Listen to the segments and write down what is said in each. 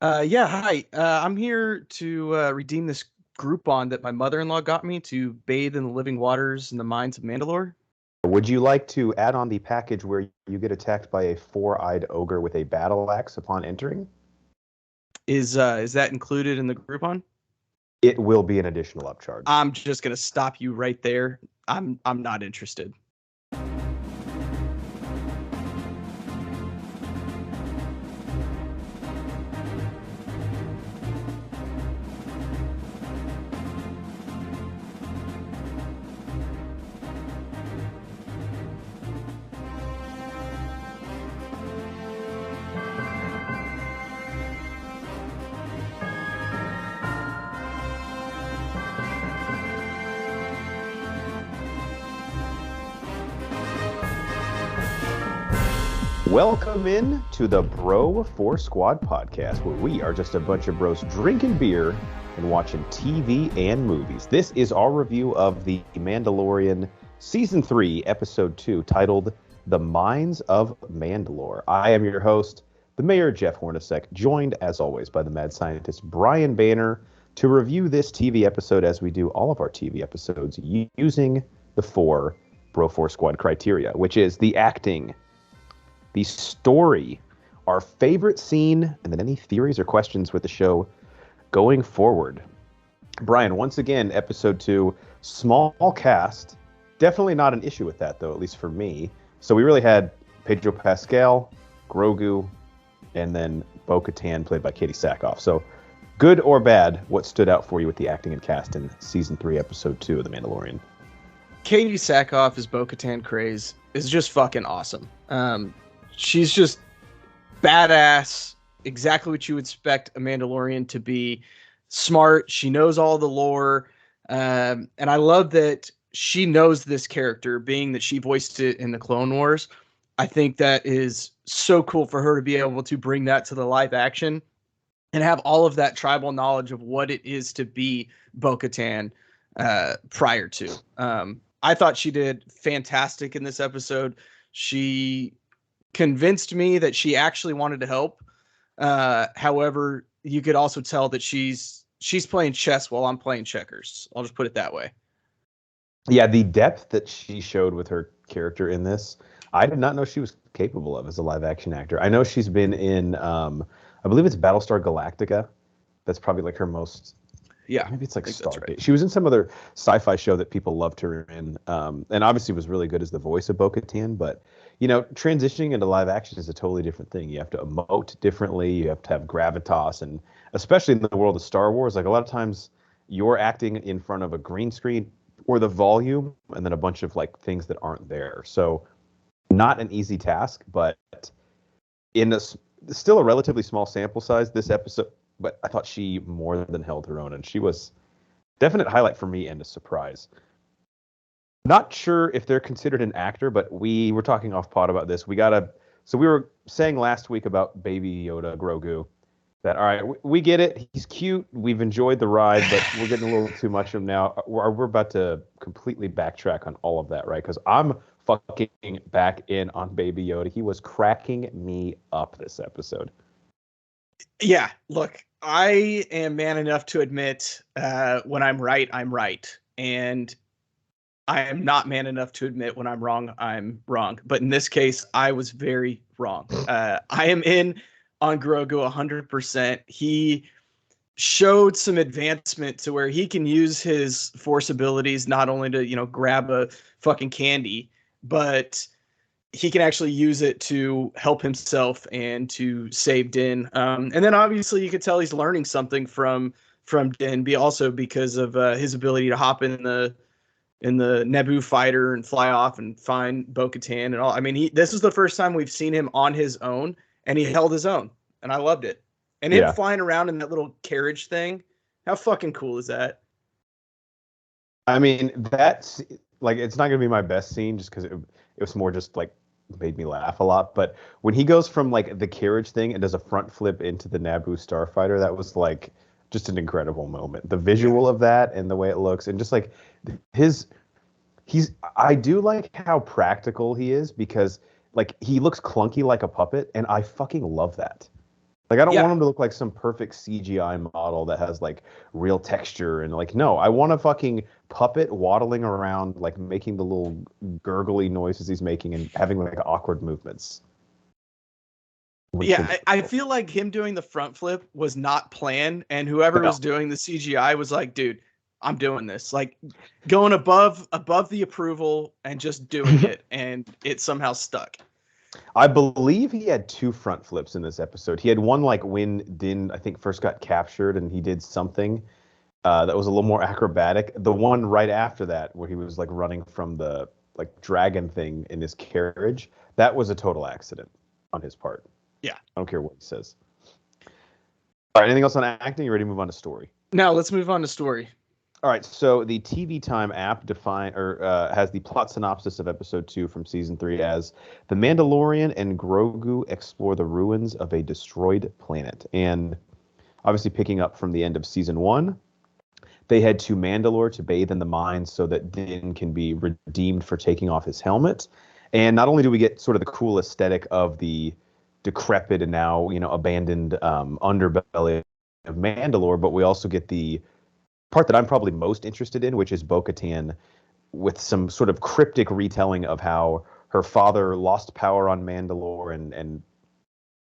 Yeah, hi. I'm here to redeem this Groupon that my mother-in-law got me to bathe in the living waters in the mines of Mandalore. Would you like to add on the package where you get attacked by a four-eyed ogre with a battle axe upon entering? Is that included in the Groupon? It will be an additional upcharge. I'm just gonna stop you right there. I'm not interested. Welcome in to the Bro 4 Squad podcast, where we are just a bunch of bros drinking beer and watching TV and movies. This is our review of The Mandalorian Season 3, Episode 2, titled The Mines of Mandalore. I am your host, the Mayor Jeff Hornacek, joined as always by the mad scientist Brian Banner to review this TV episode as we do all of our TV episodes using the four Bro 4 Squad criteria, which is the acting, the story, our favorite scene, and then any theories or questions with the show going forward. Brian, once again, episode 2, small cast. Definitely not an issue with that, though, at least for me. So we really had Pedro Pascal, Grogu, and then Bo-Katan, played by Katie Sackhoff. So good or bad, what stood out for you with the acting and cast in Season 3, Episode 2 of The Mandalorian? Katie Sackhoff as Bo-Katan Kryze is just fucking awesome. She's just badass, exactly what you would expect a Mandalorian to be. Smart, she knows all the lore, and I love that she knows this character, being that she voiced it in the Clone Wars. I think that is so cool for her to be able to bring that to the live action and have all of that tribal knowledge of what it is to be Bo-Katan prior to. I thought she did fantastic in this episode. She convinced me that she actually wanted to help. However, you could also tell that she's playing chess while I'm playing checkers. I'll just put it that way. Yeah, the depth that she showed with her character in this, I did not know she was capable of as a live action actor. I know she's been in, I believe it's Battlestar Galactica. That's probably like her most. Yeah, Maybe it's like that's Stargate. right. She was in some other sci-fi show that people loved her in, and obviously was really good as the voice of Bo-Katan. But transitioning into live action is a totally different thing. You have to emote differently. You have to have gravitas, and especially in the world of Star Wars, like a lot of times you're acting in front of a green screen or the volume, and then a bunch of like things that aren't there. So not an easy task, but in a still a relatively small sample size this episode. But I thought she more than held her own, and she was definite highlight for me and a surprise. Not sure if they're considered an actor, but we were talking off pod about this. So we were saying last week about Baby Yoda Grogu that, all right, we get it. He's cute. We've enjoyed the ride, but we're getting a little too much of him now. We're about to completely backtrack on all of that, right? Because I'm fucking back in on Baby Yoda. He was cracking me up this episode. Yeah, look, I am man enough to admit when I'm right, I'm right. And I am not man enough to admit when I'm wrong. But in this case, I was very wrong. I am in on Grogu 100%. He showed some advancement to where he can use his force abilities not only to, grab a fucking candy, but he can actually use it to help himself and to save Din. And then obviously you could tell he's learning something from Din, also because of his ability to hop in the Naboo fighter and fly off and find Bo-Katan and all. I mean, this is the first time we've seen him on his own, and he held his own, and I loved it. And him Yeah. flying around in that little carriage thing, how fucking cool is that? I mean, that's like, it's not going to be my best scene just because it was more just like made me laugh a lot. But when he goes from like the carriage thing and does a front flip into the Naboo starfighter, that was like just an incredible moment. The Yeah. visual of that and the way it looks, and just like his, I do like how practical he is because like he looks clunky like a puppet, and I fucking love that. Like, I don't want Yeah, him to look like some perfect CGI model that has like real texture and like, no, I want a fucking puppet waddling around, like making the little gurgly noises he's making and having like awkward movements. Which yeah. will be I cool. feel like him doing the front flip was not planned, and whoever No, was doing the CGI was like, "Dude, I'm doing this." Like going above the approval and just doing it, and it somehow stuck. I believe he had two front flips in this episode. He had one like when Din, I think, first got captured and he did something that was a little more acrobatic. The one right after that, where he was like running from the like dragon thing in his carriage, that was a total accident on his part. Yeah. I don't care what he says. All right, anything else on acting? You ready to move on to story? Now let's move on to story. All right, so the TV Time app has the plot synopsis of episode 2 from season 3 as the Mandalorian and Grogu explore the ruins of a destroyed planet. And obviously picking up from the end of season 1, they head to Mandalore to bathe in the mines so that Din can be redeemed for taking off his helmet. And not only do we get sort of the cool aesthetic of the decrepit and now, abandoned underbelly of Mandalore, but we also get the part that I'm probably most interested in, which is Bo-Katan with some sort of cryptic retelling of how her father lost power on Mandalore, and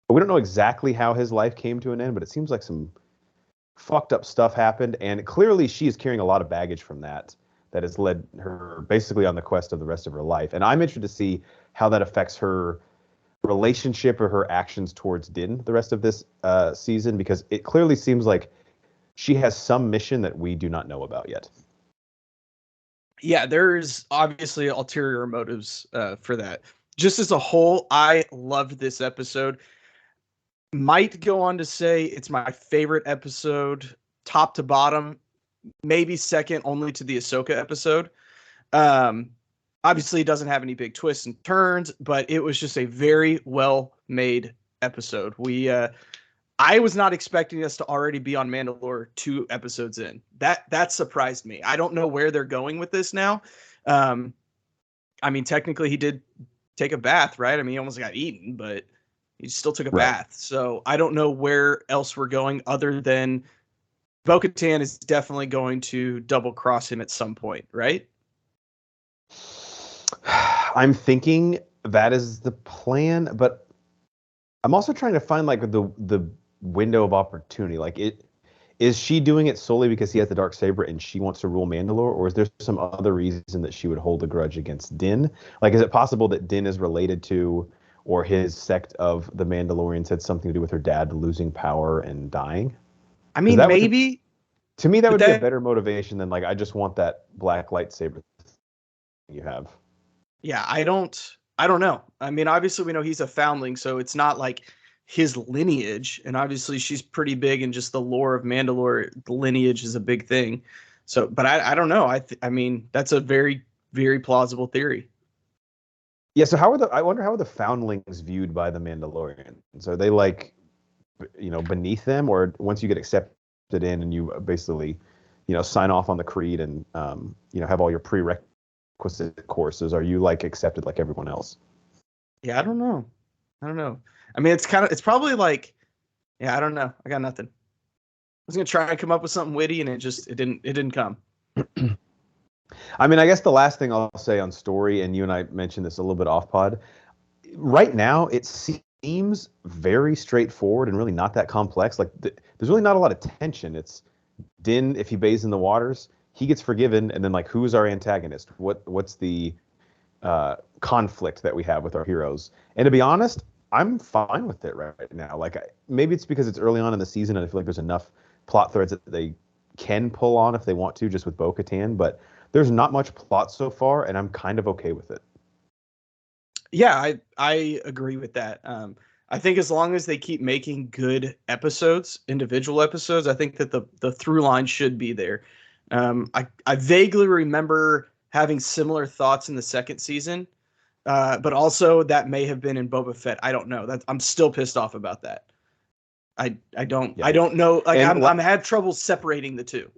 we don't know exactly how his life came to an end, but it seems like some fucked up stuff happened, and clearly she is carrying a lot of baggage from that has led her basically on the quest of the rest of her life. And I'm interested to see how that affects her relationship or her actions towards Din the rest of this season, because it clearly seems like she has some mission that we do not know about yet. Yeah, there's obviously ulterior motives for that. Just as a whole, I loved this episode. Might go on to say it's my favorite episode, top to bottom, maybe second only to the Ahsoka episode. Um, Obviously, it doesn't have any big twists and turns, but it was just a very well made episode. I was not expecting us to already be on Mandalore 2 episodes in. That surprised me. I don't know where they're going with this now. Um, I mean, technically, he did take a bath, right? I mean, he almost got eaten, but he still took a Right. bath. So I don't know where else we're going other than Bo-Katan is definitely going to double cross him at some point, right? I'm thinking that is the plan, but I'm also trying to find like the window of opportunity. Like, is she doing it solely because he has the dark saber and she wants to rule Mandalore, or is there some other reason that she would hold a grudge against Din? Like, is it possible that Din is related to, or his sect of the Mandalorians had something to do with her dad losing power and dying? I Because mean, maybe, to me, that but would be a that, better motivation than like, I just want that black lightsaber you have. yeah, I don't know. I mean, obviously we know he's a foundling, so it's not like his lineage, and obviously she's pretty big in just the lore of Mandalore. The lineage is a big thing. So, but I don't know. I mean, that's a very, very plausible theory. Yeah, so I wonder how are the foundlings viewed by the Mandalorians? Are they like, beneath them, or once you get accepted in and you basically, sign off on the creed and, have all your prerequisite courses, are you like accepted like everyone else? Yeah, I don't know. I don't know. I mean, it's probably like, yeah, I don't know. I got nothing. I was gonna try and come up with something witty, and it didn't come. I mean, I guess the last thing I'll say on story, and you and I mentioned this a little bit off pod, right now it seems very straightforward and really not that complex. Like, there's really not a lot of tension. It's Din, if he bathes in the waters, he gets forgiven, and then like, who's our antagonist? What's the conflict that we have with our heroes? And to be honest, I'm fine with it right now. Like, maybe it's because it's early on in the season and I feel like there's enough plot threads that they can pull on if they want to, just with Bo-Katan, but there's not much plot so far, and I'm kind of okay with it. Yeah, I agree with that. I think as long as they keep making good episodes, individual episodes, I think that the through line should be there. I vaguely remember having similar thoughts in the second season, but also that may have been in Boba Fett. I don't know. That I'm still pissed off about that. I Yeah. don't know. Like And I'm had trouble separating the two.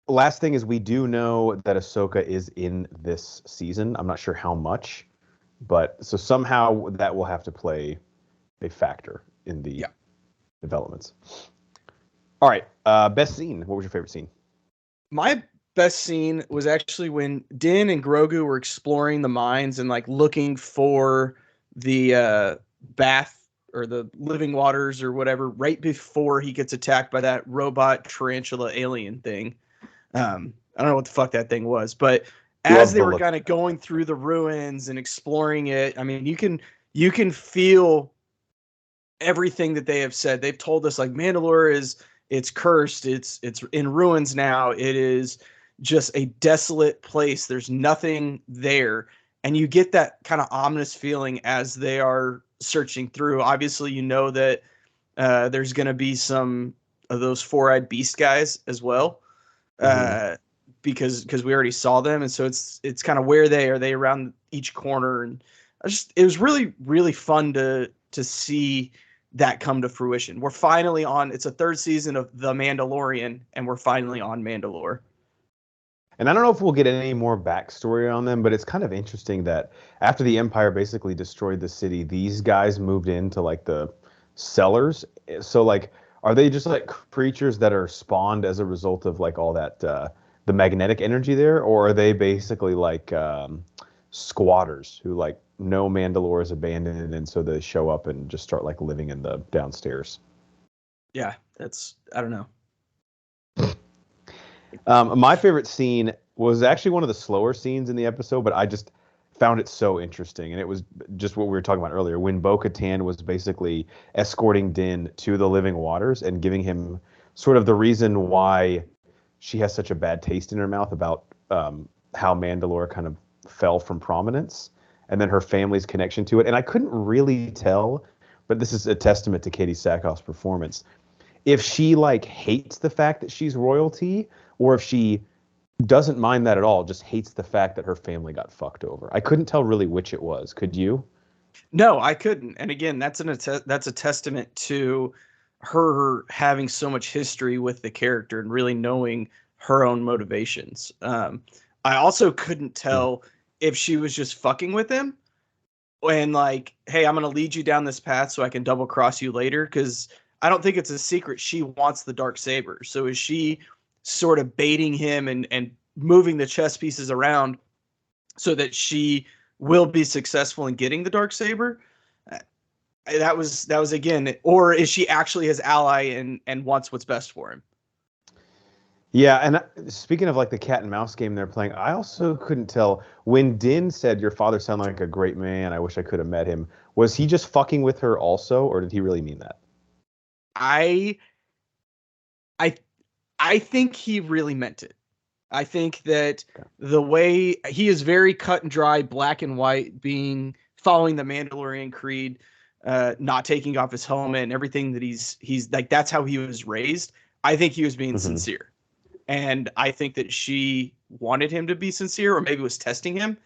last thing is, we do know that Ahsoka is in this season. I'm not sure how much, but so somehow that will have to play a factor. in the Yeah. developments. All right, best scene. What was your favorite scene? My best scene was actually when Din and Grogu were exploring the mines and like looking for the bath or the living waters or whatever right before he gets attacked by that robot tarantula alien thing. I don't know what the fuck that thing was, but as Love they the were look. kind of going through the ruins and exploring it, I mean, you can feel everything that they have said. They've told us like Mandalore is it's cursed, it's in ruins now. It is just a desolate place. There's nothing there. And you get that kind of ominous feeling as they are searching through. Obviously, you know that there's going to be some of those four-eyed beast guys as well, uh, because we already saw them, and so it's kind of where they are. They around each corner, and it was really fun to see that come to fruition. We're finally on. It's a third season of The Mandalorian, and we're finally on Mandalore. And I don't know if we'll get any more backstory on them, but it's kind of interesting that after the Empire basically destroyed the city, these guys moved into like the cellars. So like, are they just like creatures that are spawned as a result of like all that the magnetic energy there, or are they basically like squatters who like know Mandalore is abandoned, and so they show up and just start like living in the downstairs? Yeah, that's I don't know. My favorite scene was actually one of the slower scenes in the episode, but I just found it so interesting. And it was just what we were talking about earlier when Bo-Katan was basically escorting Din to the living waters and giving him sort of the reason why she has such a bad taste in her mouth about how Mandalore kind of fell from prominence and then her family's connection to it. And I couldn't really tell, but this is a testament to Katie Sackhoff's performance, if she like hates the fact that she's royalty or if she doesn't mind that at all, just hates the fact that her family got fucked over. I couldn't tell really which it was. Could you? No, I couldn't. And again, that's a testament to her having so much history with the character and really knowing her own motivations. I also couldn't tell if she was just fucking with him and like, hey, I'm gonna lead you down this path so I can double cross you later. Because I don't think it's a secret she wants the dark saber. So is she sort of baiting him and moving the chess pieces around so that she will be successful in getting the dark saber? That was again, or is she actually his ally and wants what's best for him? Yeah, and speaking of like the cat and mouse game they're playing, I also couldn't tell when Din said your father sounded like a great man. I wish I could have met him. Was he just fucking with her also, or did he really mean that? I I I think he really meant it. I think that Okay. the way he is very cut and dry, black and white, being following the Mandalorian creed, not taking off his helmet and everything that he's like that's how he was raised. I think he was being Hmm. sincere. And I think that she wanted him to be sincere or maybe was testing him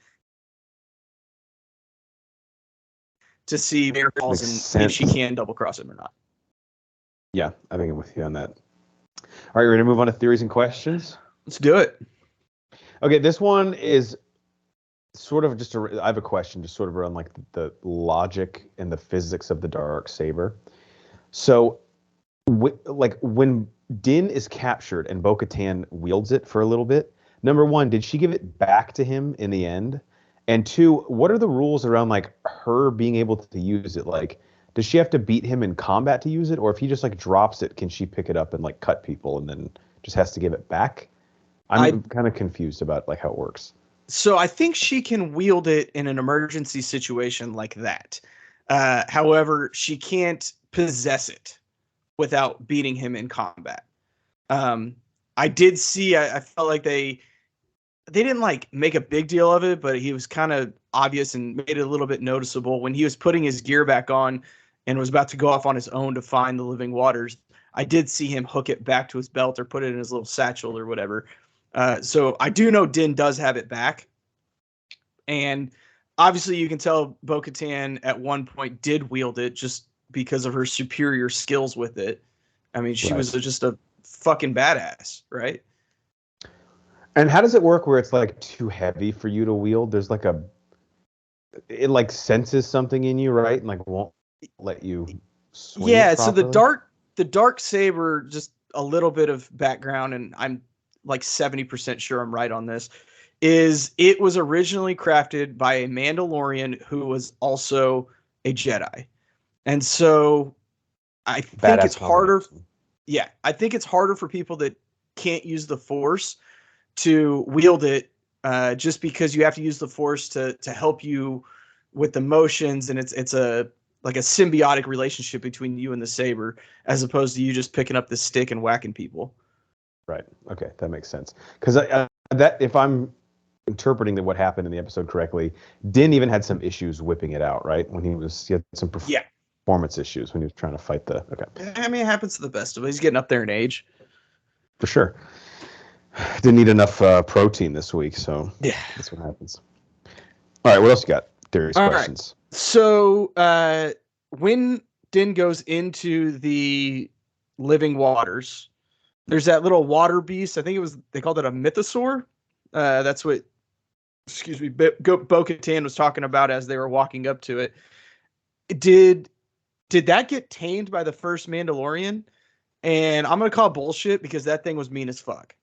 to see where he falls Makes and if she sense. can double cross him or not. Yeah, I think I'm with you on that. All right, ready to move on to theories and questions? Let's do it. Okay, this one is sort of just I have a question just sort of around like the logic and the physics of the dark saber. So like when Din is captured and Bo-Katan wields it for a little bit, number one, did she give it back to him in the end? And two, what are the rules around like her being able to use it? Like, does she have to beat him in combat to use it, or if he just like drops it, can she pick it up and like cut people and then just has to give it back? I I'm kind of confused about like how it works. So I think she can wield it in an emergency situation like that. However, she can't possess it without beating him in combat. Um, I did see. I felt like they didn't like make a big deal of it, but he was kind of obvious and made it a little bit noticeable when he was putting his gear back on and was about to go off on his own to find the living waters. I did see him hook it back to his belt or put it in his little satchel or whatever. So I do know Din does have it back. And obviously you can tell Bo-Katan at one point did wield it just because of her superior skills with it. I mean, she Right. was just a fucking badass, right? And how does it work where it's like too heavy for you to wield? There's like it like senses something in you, right? And like won't let you. swing it Yeah, so properly? the dark saber, just a little bit of background, and I'm like 70% sure I'm right on this, is it was originally crafted by a Mandalorian who was also a Jedi. And so I think Badass it's harder. combination. Yeah, I think it's harder for people that can't use the Force to wield it, just because you have to use the Force to help you with the motions, and it's a like a symbiotic relationship between you and the saber, as opposed to you just picking up the stick and whacking people. Right. Okay, that makes sense. Because that, if I'm interpreting that what happened in the episode correctly, Din even had some issues whipping it out, right? He had some Yeah, performance issues when he was trying to fight the. Okay, I mean, it happens to the best of us. He's getting up there in age. for sure. Didn't eat enough protein this week, so Yeah. that's what happens. All right, what else you got? Darius All right. questions. So when Din goes into the living waters, there's that little water beast. I think they called it a mythosaur. That's what, excuse me, Bo-Katan was talking about as they were walking up to it. Did that get tamed by the first Mandalorian? And I'm gonna call bullshit because that thing was mean as fuck.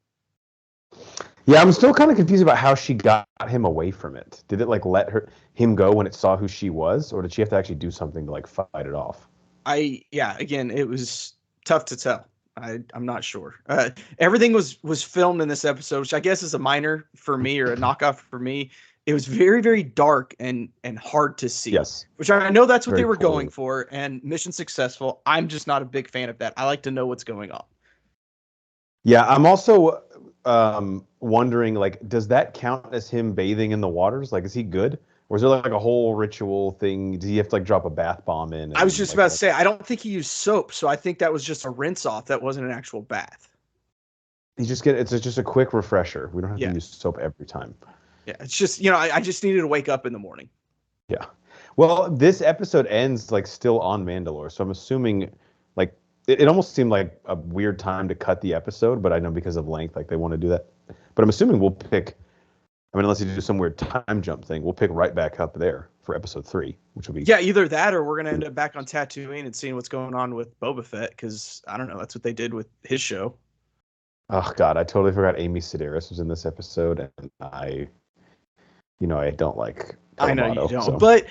Yeah, I'm still kind of confused about how she got him away from it. Did it like let him go when it saw who she was, or did she have to actually do something to like fight it off? Again, it was tough to tell. I'm not sure. Everything was filmed in this episode, which I guess is a minor for me or a knockoff for me. It was very, very dark and hard to see, Yes, which I know that's what they very were going poorly. for, and mission successful. I'm just not a big fan of that. I like to know what's going on. Yeah, I'm also wondering, like, does that count as him bathing in the waters? Like, is he good? Or is there like a whole ritual thing? Does he have to like drop a bath bomb in I was and just like about to all? say, I don't think he used soap, so I think that was just a rinse off. That wasn't an actual bath. It's just a quick refresher. We don't have to Yeah, use soap every time. yeah. It's just I just needed to wake up in the morning. Yeah. Well, this episode ends like still on Mandalore, so I'm assuming like it almost seemed like a weird time to cut the episode, but I know because of length, like they want to do that. But I'm assuming we'll pick. I mean, unless you do some weird time jump thing, we'll pick right back up there for episode 3, which will be. Yeah, either that or we're gonna end up back on Tatooine and seeing what's going on with Boba Fett, because I don't know, that's what they did with his show. Oh God, I totally forgot Amy Sedaris was in this episode, and I don't like I know you Clamato, don't, so but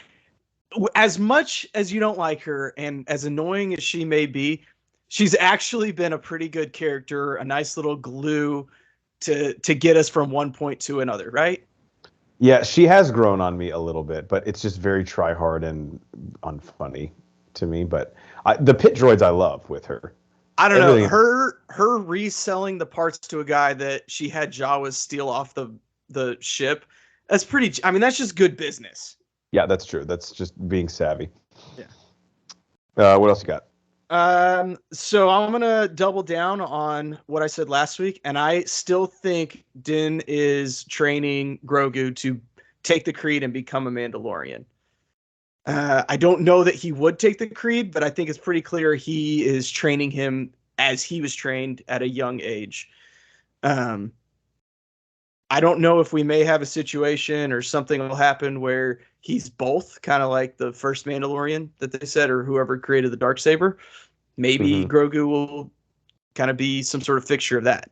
as much as you don't like her, and as annoying as she may be, she's actually been a pretty good character, a nice little glue to get us from one point to another, right? yeah, she has grown on me a little bit, but it's just very try hard and unfunny to me. But the pit droids I love with her. I don't know. Everything. Her reselling the parts to a guy that she had Jawas steal off the ship. That's pretty. I mean, that's just good business. Yeah, that's true. That's just being savvy. Yeah. What else you got? So I'm gonna double down on what I said last week, and I still think Din is training Grogu to take the Creed and become a Mandalorian. I don't know that he would take the Creed, but I think it's pretty clear he is training him as he was trained at a young age. Um, I don't know if we may have a situation or something will happen where he's both, kind of like the first Mandalorian that they said, or whoever created the Darksaber. Maybe Hmm. Grogu will kind of be some sort of fixture of that.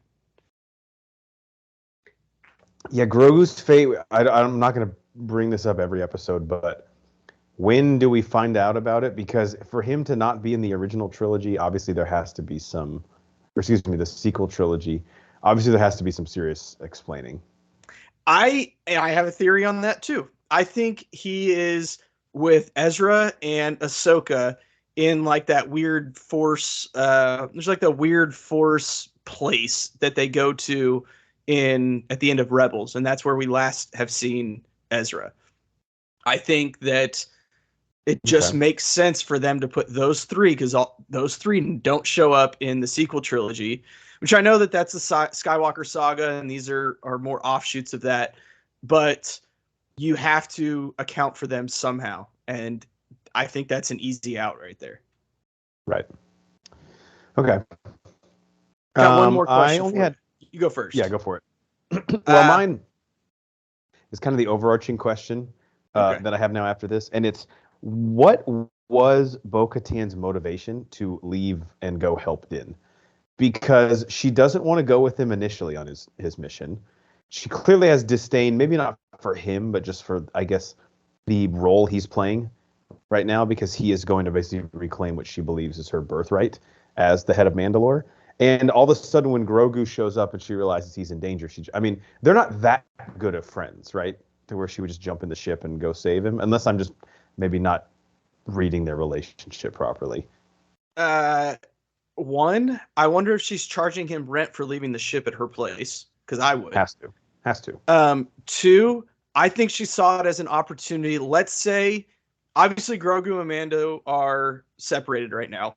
Yeah, Grogu's fate. I'm not going to bring this up every episode, but when do we find out about it? Because for him to not be in the original trilogy, obviously there has to be some, or excuse me, the sequel trilogy. Obviously, there has to be some serious explaining. I have a theory on that too. I think he is with Ezra and Ahsoka in like that weird force. There's like the weird force place that they go to in at the end of Rebels, and that's where we last have seen Ezra. I think that it just Okay. makes sense for them to put those three, because those three don't show up in the sequel trilogy, which I know that that's the Skywalker saga, and these are more offshoots of that, but you have to account for them somehow, and I think that's an easy out right there. Right. Okay. Got one more I question only for you. had. You go first. Yeah, go for it. Well, Uh, mine is kind of the overarching question okay. that I have now after this, and it's what was Bo-Katan's motivation to leave and go help Din? Because she doesn't want to go with him initially on his mission. She clearly has disdain, maybe not for him, but just for, I guess, the role he's playing right now, because he is going to basically reclaim what she believes is her birthright as the head of Mandalore. And all of a sudden, when Grogu shows up and she realizes he's in danger, they're not that good of friends, right? To where she would just jump in the ship and go save him, unless I'm just maybe not reading their relationship properly. One, I wonder if she's charging him rent for leaving the ship at her place, because I would. Has to. Two, I think she saw it as an opportunity. Let's say, obviously, Grogu and Mando are separated right now.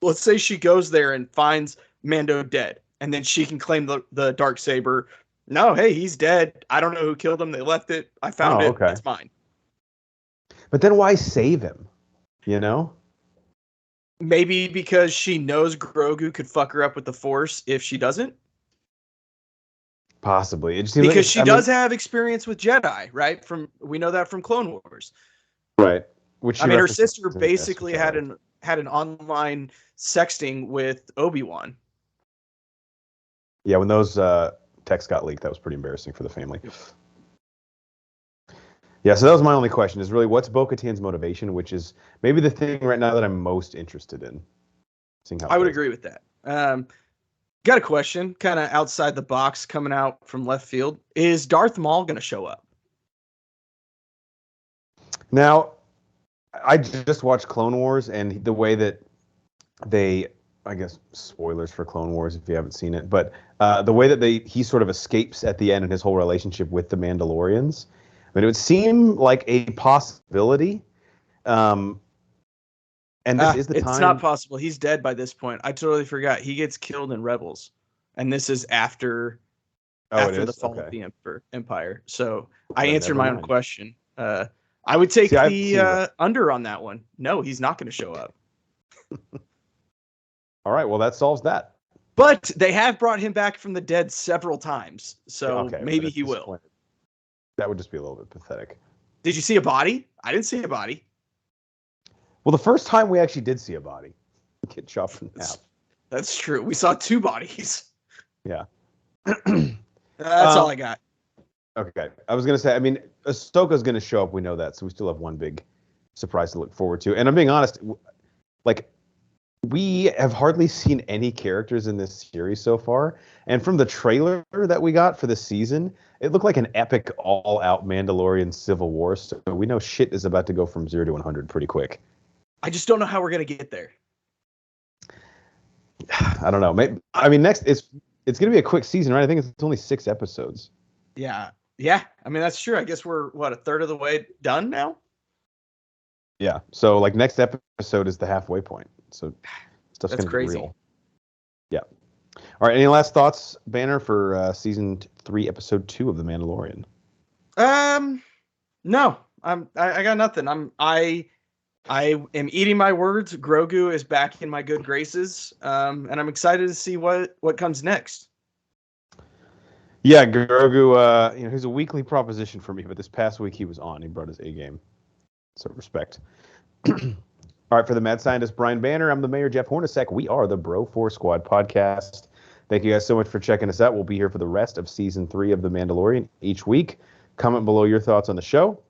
Let's say she goes there and finds Mando dead, and then she can claim the Darksaber. No, hey, he's dead. I don't know who killed him. They left it. I found it. Okay. It's mine. But then why save him? You know? Maybe because she knows Grogu could fuck her up with the Force if she doesn't. Possibly. Because she does have experience with Jedi, right? We know that from Clone Wars. Right. Which her sister basically had an online sexting with Obi-Wan. Yeah, when those texts got leaked, that was pretty embarrassing for the family. Yeah, so that was my only question, is really what's Bo-Katan's motivation, which is maybe the thing right now that I'm most interested in. Seeing how I would agree with that. Got a question, kind of outside the box, coming out from left field. Is Darth Maul going to show up? Now, I just watched Clone Wars, and the way that they, I guess, spoilers for Clone Wars if you haven't seen it, but the way that he sort of escapes at the end in his whole relationship with the Mandalorians, I mean, it would seem like a possibility. And this is the time. It's not possible. He's dead by this point. I totally forgot. He gets killed in Rebels, and this is after the fall of the Empire. So I answered my own question. I would take the under on that one. No, he's not going to show up. All right. Well, that solves that. But they have brought him back from the dead several times, so maybe he will. That would just be a little bit pathetic. Did you see a body? I didn't see a body. Well, the first time we actually did see a body get chopped in half. That's true. We saw two bodies. Yeah. That's all I got. Okay. I was going to say, I mean, Ahsoka's going to show up. We know that. So we still have one big surprise to look forward to. And I'm being honest, like, we have hardly seen any characters in this series so far. And from the trailer that we got for this season, it looked like an epic all-out Mandalorian civil war. So we know shit is about to go from 0 to 100 pretty quick. I just don't know how we're going to get there. I don't know. Maybe, I mean, next, it's going to be a quick season, right? I think it's only 6 episodes. Yeah. Yeah. I mean, that's true. I guess we're, a third of the way done now? Yeah. So, like, next episode is the halfway point. So stuff's going to be crazy. Real. Yeah. All right. Any last thoughts, Banner, for season 3, episode 2 of The Mandalorian? No. I got nothing. I am eating my words. Grogu is back in my good graces. And I'm excited to see what comes next. Yeah, Grogu, he's a weekly proposition for me, but this past week he was on. He brought his A game. So respect. All right, for the mad scientist Brian Banner, I'm the mayor Jeff Hornacek. We are the Bro 4 Squad podcast. Thank you guys so much for checking us out. We'll be here for the rest of season 3 of The Mandalorian each week. Comment below your thoughts on the show.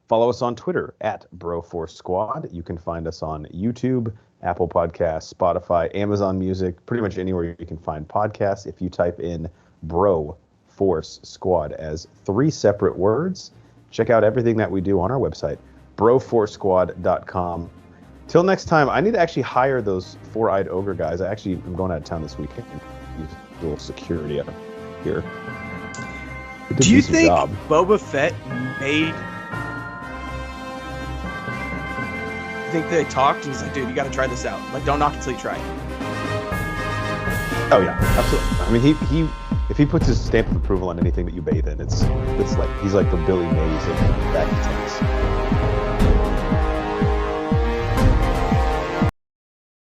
Follow us on Twitter at Bro 4 Squad. You can find us on YouTube, Apple Podcasts, Spotify, Amazon Music, pretty much anywhere you can find podcasts. If you type in Bro Force Squad as 3 separate words, check out everything that we do on our website, broforcesquad.com. Till next time, I need to actually hire those 4-eyed ogre guys. I'm going out of town this weekend. Use a little security up here. Do you think Boba Fett made... I think they talked and he's like, dude, you got to try this out. Like, don't knock it till you try it. Oh, yeah, absolutely. I mean, if he puts his stamp of approval on anything that you bathe in, it's like he's like the Billy Mays of back in tennis.